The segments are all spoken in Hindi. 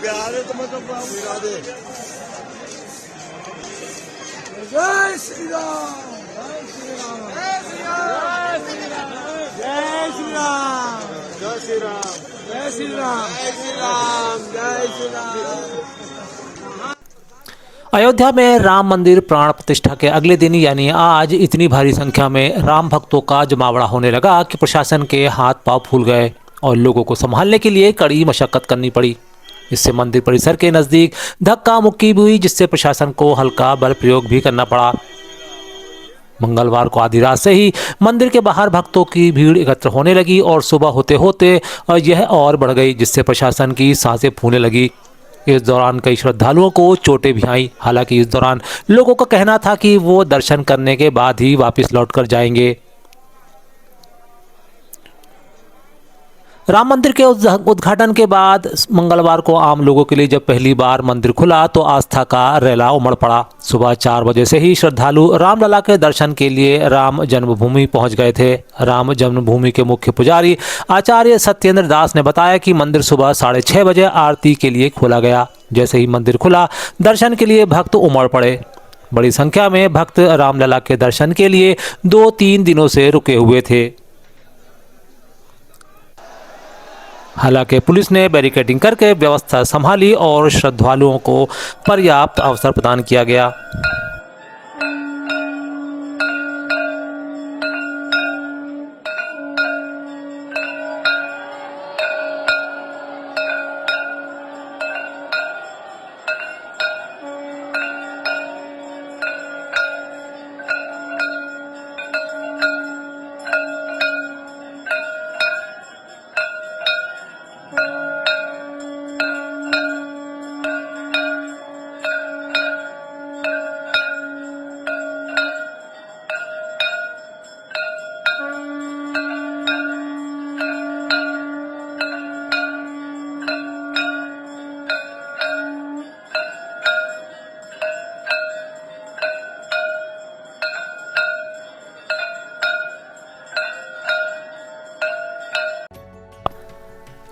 जय श्री राम, जय श्री राम, जय श्री राम, जय श्री राम, जय श्री राम, जय श्री राम, जय श्री राम, जय श्री राम। अयोध्या में राम मंदिर प्राण प्रतिष्ठा के अगले दिन यानी आज इतनी भारी संख्या में राम भक्तों का जमावड़ा होने लगा कि प्रशासन के हाथ पांव फूल गए और लोगों को संभालने के लिए कड़ी मशक्कत करनी पड़ी। इससे मंदिर परिसर के नज़दीक धक्का मुक्की भी हुई, जिससे प्रशासन को हल्का बल प्रयोग भी करना पड़ा। मंगलवार को आधी रात से ही मंदिर के बाहर भक्तों की भीड़ एकत्र होने लगी और सुबह होते होते यह और बढ़ गई, जिससे प्रशासन की सांसें फूलने लगी। इस दौरान कई श्रद्धालुओं को चोटें भी आईं। हालांकि इस दौरान लोगों का कहना था कि वो दर्शन करने के बाद ही वापस लौटकर जाएंगे। राम मंदिर के उद्घाटन के बाद मंगलवार को आम लोगों के लिए जब पहली बार मंदिर खुला तो आस्था का रैला उमड़ पड़ा। सुबह 4 बजे से ही श्रद्धालु रामलला के दर्शन के लिए राम जन्मभूमि पहुंच गए थे। राम जन्मभूमि के मुख्य पुजारी आचार्य सत्येंद्र दास ने बताया कि मंदिर सुबह 6:30 बजे आरती के लिए खोला गया। जैसे ही मंदिर खुला, दर्शन के लिए भक्त उमड़ पड़े। बड़ी संख्या में भक्त रामलला के दर्शन के लिए 2-3 दिनों से रुके हुए थे। हालांकि पुलिस ने बैरिकेडिंग करके व्यवस्था संभाली और श्रद्धालुओं को पर्याप्त अवसर प्रदान किया गया।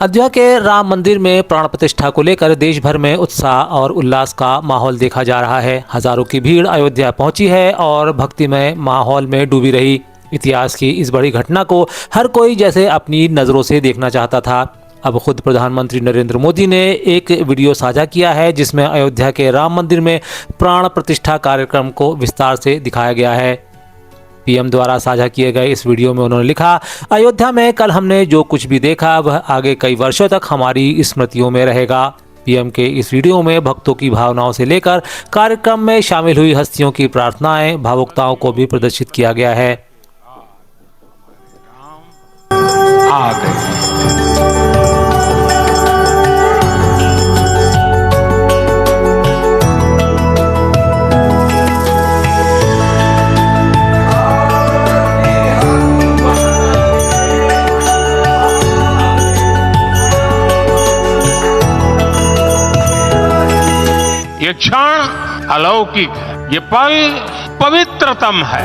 अयोध्या के राम मंदिर में प्राण प्रतिष्ठा को लेकर देश भर में उत्साह और उल्लास का माहौल देखा जा रहा है। हजारों की भीड़ अयोध्या पहुंची है और भक्तिमय माहौल में डूबी रही। इतिहास की इस बड़ी घटना को हर कोई जैसे अपनी नज़रों से देखना चाहता था। अब खुद प्रधानमंत्री नरेंद्र मोदी ने एक वीडियो साझा किया है, जिसमें अयोध्या के राम मंदिर में प्राण प्रतिष्ठा कार्यक्रम को विस्तार से दिखाया गया है। पीएम द्वारा साझा किए गए इस वीडियो में उन्होंने लिखा, अयोध्या में कल हमने जो कुछ भी देखा वह आगे कई वर्षों तक हमारी स्मृतियों में रहेगा। पीएम के इस वीडियो में भक्तों की भावनाओं से लेकर कार्यक्रम में शामिल हुई हस्तियों की प्रार्थनाएं, भावुकताओं को भी प्रदर्शित किया गया है। आ गए। ये क्षण अलौकिक है, ये पल पवित्रतम है।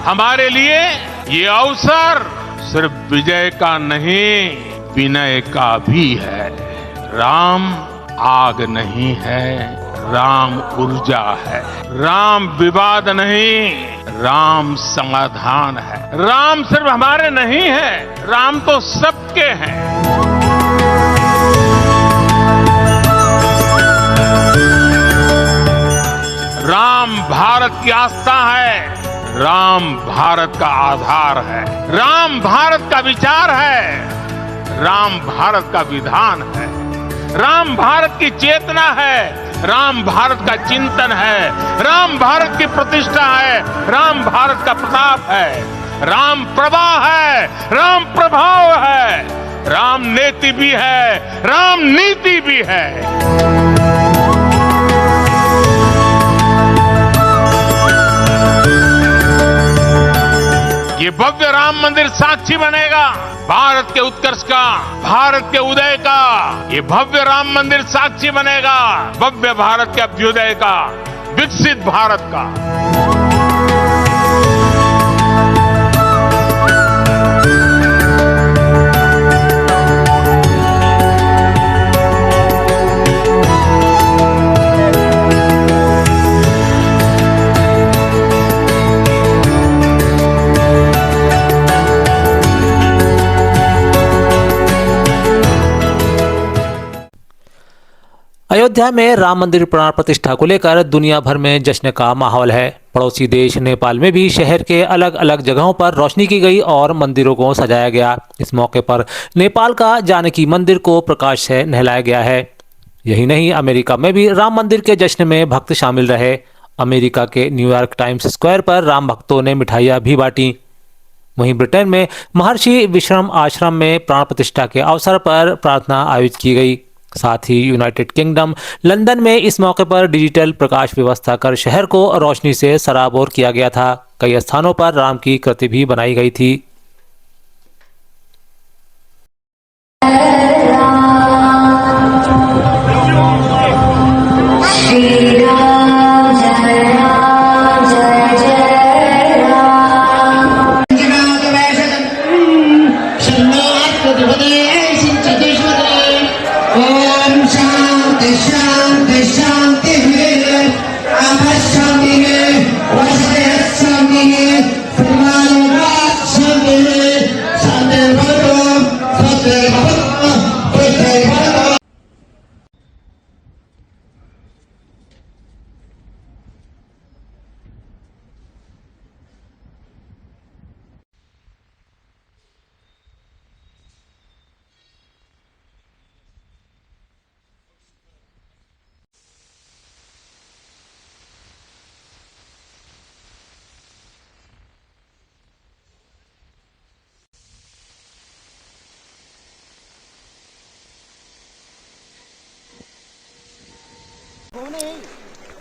हमारे लिए ये अवसर सिर्फ विजय का नहीं, विनय का भी है। राम आग नहीं है, राम ऊर्जा है। राम विवाद नहीं, राम समाधान है। राम सिर्फ हमारे नहीं है, राम तो सबके हैं। राम भारत की आस्था है, राम भारत का आधार है। राम भारत का विचार है, राम भारत का विधान है। राम भारत की चेतना है, राम भारत का चिंतन है। राम भारत की प्रतिष्ठा है, राम भारत का प्रताप है। राम प्रवाह है, राम प्रभाव है। राम नेति भी है, राम नीति भी है। ये भव्य राम मंदिर साक्षी बनेगा भारत के उत्कर्ष का, भारत के उदय का। ये भव्य राम मंदिर साक्षी बनेगा भव्य भारत के अभ्युदय का, विकसित भारत का। अयोध्या में राम मंदिर प्राण प्रतिष्ठा को लेकर दुनिया भर में जश्न का माहौल है। पड़ोसी देश नेपाल में भी शहर के अलग अलग जगहों पर रोशनी की गई और मंदिरों को सजाया गया। इस मौके पर नेपाल का जानकी मंदिर को प्रकाश से नहलाया गया है। यही नहीं, अमेरिका में भी राम मंदिर के जश्न में भक्त शामिल रहे। अमेरिका के न्यूयॉर्क टाइम्स स्क्वायर पर राम भक्तों ने मिठाइयाँ भी बांटी। वहीं ब्रिटेन में महर्षि विश्रम आश्रम में प्राण प्रतिष्ठा के अवसर पर प्रार्थना आयोजित की गई। साथ ही यूनाइटेड किंगडम लंदन में इस मौके पर डिजिटल प्रकाश व्यवस्था कर शहर को रोशनी से सराबोर किया गया था। कई स्थानों पर राम की कृति भी बनाई गई थी।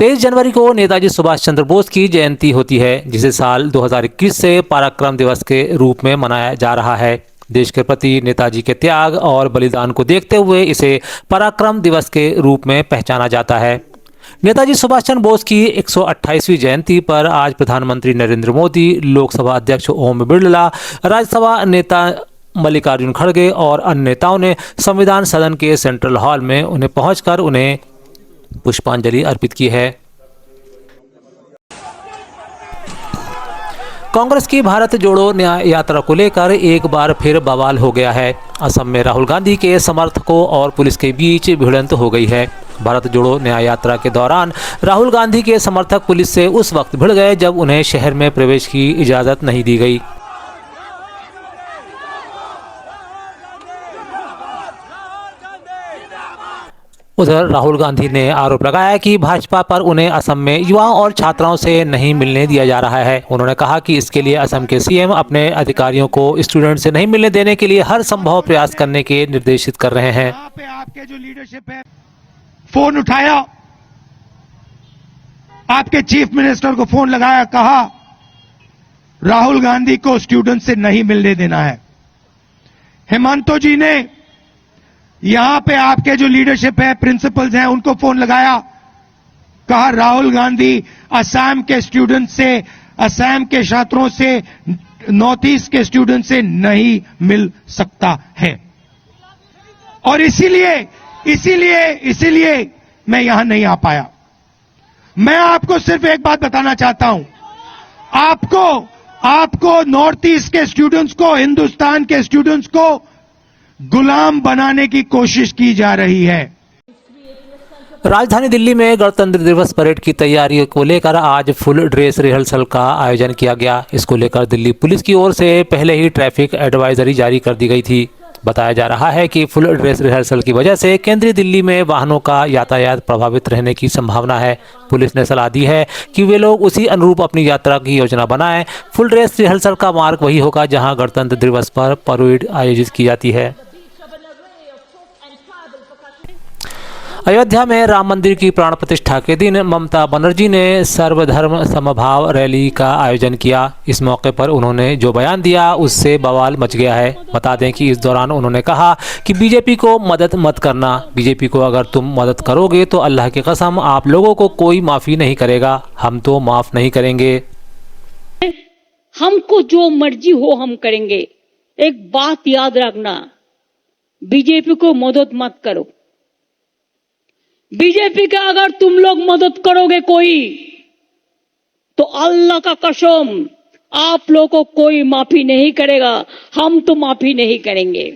तेईस जनवरी को नेताजी सुभाष चंद्र बोस की जयंती होती है, जिसे साल 2021 से पराक्रम दिवस के रूप में मनाया जा रहा है। देश के प्रति नेताजी के त्याग और बलिदान को देखते हुए इसे पराक्रम दिवस के रूप में पहचाना जाता है। नेताजी सुभाष चंद्र बोस की 128वीं जयंती पर आज प्रधानमंत्री नरेंद्र मोदी, लोकसभा अध्यक्ष ओम बिरला, राज्यसभा नेता मल्लिकार्जुन खड़गे और अन्य नेताओं ने संविधान सदन के सेंट्रल हॉल में उन्हें पहुंचकर उन्हें पुष्पांजलि अर्पित की है। कांग्रेस की भारत जोड़ो न्याय यात्रा को लेकर एक बार फिर बवाल हो गया है। असम में राहुल गांधी के समर्थकों और पुलिस के बीच भिड़ंत हो गई है। भारत जोड़ो न्याय यात्रा के दौरान राहुल गांधी के समर्थक पुलिस से उस वक्त भिड़ गए जब उन्हें शहर में प्रवेश की इजाजत नहीं दी गई। उधर राहुल गांधी ने आरोप लगाया कि भाजपा पर उन्हें असम में युवाओं और छात्राओं से नहीं मिलने दिया जा रहा है। उन्होंने कहा कि इसके लिए असम के सीएम अपने अधिकारियों को स्टूडेंट से नहीं मिलने देने के लिए हर संभव प्रयास करने के निर्देशित कर रहे हैं। यहाँ पे आपके जो लीडरशिप है, फोन उठाया, आपके चीफ मिनिस्टर को फोन लगाया, कहा राहुल गांधी को स्टूडेंट से नहीं मिलने देना है। हेमंतो जी ने यहां पे आपके जो लीडरशिप है, प्रिंसिपल्स हैं, उनको फोन लगाया, कहा राहुल गांधी असम के स्टूडेंट से, असम के छात्रों से, नॉर्थ ईस्ट के स्टूडेंट से नहीं मिल सकता है। और इसीलिए मैं यहां नहीं आ पाया। मैं आपको सिर्फ एक बात बताना चाहता हूं, आपको नॉर्थ ईस्ट के स्टूडेंट्स को, हिंदुस्तान के स्टूडेंट्स को गुलाम बनाने की कोशिश की जा रही है। राजधानी दिल्ली में गणतंत्र दिवस परेड की तैयारी को लेकर आज फुल ड्रेस रिहर्सल का आयोजन किया गया। इसको लेकर दिल्ली पुलिस की ओर से पहले ही ट्रैफिक एडवाइजरी जारी कर दी गई थी। बताया जा रहा है कि फुल ड्रेस रिहर्सल की वजह से केंद्रीय दिल्ली में वाहनों का यातायात प्रभावित रहने की संभावना है। पुलिस ने सलाह दी है कि वे लोग उसी अनुरूप अपनी यात्रा की योजना बनाएं। फुल ड्रेस रिहर्सल का मार्ग वही होगा जहां गणतंत्र दिवस पर परेड आयोजित की जाती है। अयोध्या में राम मंदिर की प्राण प्रतिष्ठा के दिन ममता बनर्जी ने सर्वधर्म समभाव रैली का आयोजन किया। इस मौके पर उन्होंने जो बयान दिया उससे बवाल मच गया है। बता दें कि इस दौरान उन्होंने कहा कि बीजेपी को मदद मत करना। बीजेपी को अगर तुम मदद करोगे तो अल्लाह की कसम आप लोगों को कोई माफी नहीं करेगा। हम तो माफ नहीं करेंगे। हमको जो मर्जी हो हम करेंगे। एक बात याद रखना, बीजेपी को मदद मत करो। बीजेपी का अगर तुम लोग मदद करोगे कोई, तो अल्लाह का कसम आप लोगों को कोई माफी नहीं करेगा। हम तो माफी नहीं करेंगे।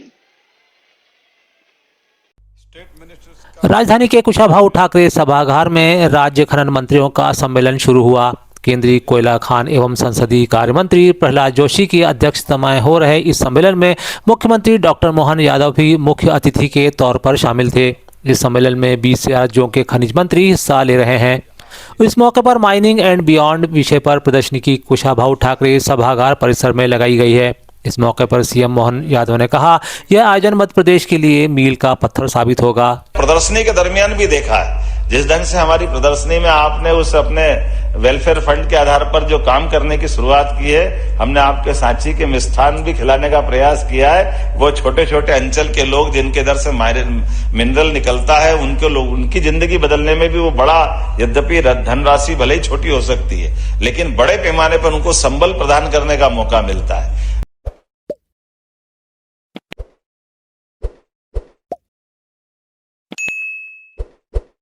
राजधानी के कुशाभाऊ ठाकरे सभागार में राज्य खनन मंत्रियों का सम्मेलन शुरू हुआ। केंद्रीय कोयला खान एवं संसदीय कार्य मंत्री प्रहलाद जोशी की अध्यक्षता में हो रहे इस सम्मेलन में मुख्यमंत्री डॉक्टर मोहन यादव भी मुख्य अतिथि के तौर पर शामिल थे। इस सम्मेलन में 20 से राज्यों के खनिज मंत्री हिस्सा ले रहे हैं। इस मौके पर माइनिंग एंड बियॉन्ड विषय पर प्रदर्शनी की कुशाभाऊ ठाकरे सभागार परिसर में लगाई गई है। इस मौके पर सीएम मोहन यादव ने कहा, यह आयोजन मध्य प्रदेश के लिए मील का पत्थर साबित होगा। प्रदर्शनी के दरमियान भी देखा है जिस ढंग से हमारी प्रदर्शनी में आपने उस अपने वेलफेयर फंड के आधार पर जो काम करने की शुरुआत की है, हमने आपके सांची के मिष्ठान भी खिलाने का प्रयास किया है। वो छोटे छोटे अंचल के लोग जिनके इधर से मिनरल निकलता है, उनकी जिंदगी बदलने में भी वो बड़ा, यद्यपि धनराशि भले ही छोटी हो सकती है, लेकिन बड़े पैमाने पर उनको संबल प्रदान करने का मौका मिलता है।